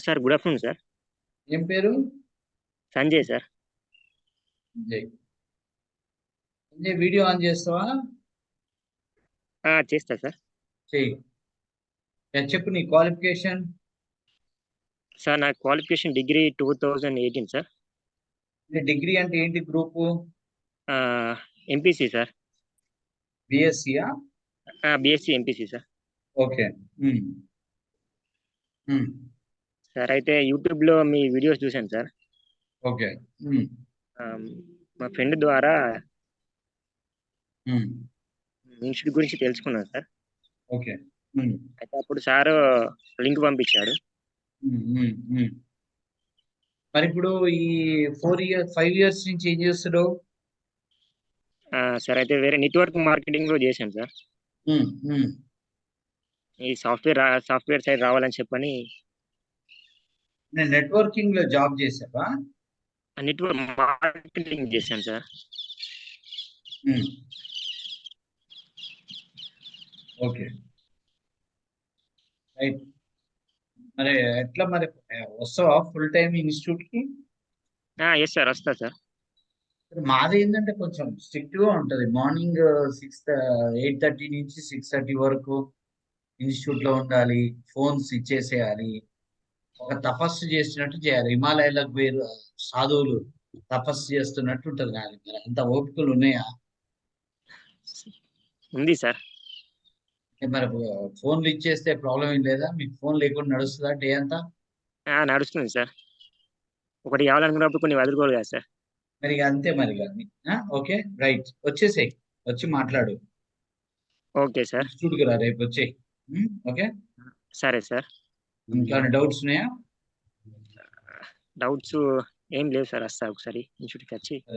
Sir good afternoon sir. ఏం పేరు? Sanjay sir. Sanjay. Sanjay video on చేస్తావా? చేస్తా సార్. చెయ్యి. చెప్పు నీ క్వాలిఫికేషన్. సార్ నా క్వాలిఫికేషన్ డిగ్రీ 2018 సార్. డిగ్రీ అంటే ఏంటి గ్రూపు? MPC sir. బిఎస్సియా? BSc MPC sir. Okay. Sir అయితే యూట్యూబ్లో మీ వీడియోస్ చూశాను సార్. ఓకే. మా ఫ్రెండ్ ద్వారా ఇన్స్టిట్యూట్ గురించి తెలుసుకున్నాను సార్. ఓకే. అయితే అప్పుడు సార్ లింక్ పంపించాడు. మరి ఇప్పుడు ఈ 5 years నుంచి ఏం చేస్తున్నావు? సార్ అయితే వేరే నెట్వర్క్ మార్కెటింగ్ లో చేశాను సార్. ఈ సాఫ్ట్వేర్ సైడ్ రావాలని చెప్పని. నేను నెట్వర్కింగ్ లో జాబ్ చేసావా? నెట్వర్క్ మార్కెటింగ్ చేశాను సార్. Okay right. మరి ఎట్లా మరి వస్తావా ఫుల్ టైం ఇన్స్టిట్యూట్ కి? ఎస్ సార్, వస్తా సార్. మాది ఏంటంటే కొంచెం స్ట్రిక్ట్ గా ఉంటది. మార్నింగ్ 8:30 నుంచి 6:30 వరకు ఇన్స్టిట్యూట్ లో ఉండాలి. ఫోన్స్ ఇచ్చేసేయాలి. ఒక తపస్సు చేస్తున్నట్టు చేయాలి. హిమాలయాలకు పోయి సాధువులు తపస్సు చేస్తున్నట్టు ఉంటది. నాది మరి అంత ఓపికలు ఉన్నాయా? ఉంది సార్. మరి ఫోన్లు ఇచ్చేస్తే ప్రాబ్లం ఏం లేదా? మీకు ఫోన్ లేకుండా నడుస్తుందా డే అంతా? నడుస్తుంది సార్. ఒకటి కావాలనుకున్నప్పుడు కొన్ని వదులుకోవాలి కదా సార్. మరి అంతే మరి కానీ. ఓకే రైట్, వచ్చేసేయ్, వచ్చి మాట్లాడు. Okay sir. ఇన్స్టిట్యూట్కి రా, రేపు వచ్చేయ్. ఓకే సరే సార్. ఇంకా డౌట్స్ ఉన్నాయా? డౌట్స్ ఏం లేవు సార్. వస్తా ఒకసారి ఇన్స్టిట్యూట్కి వచ్చి.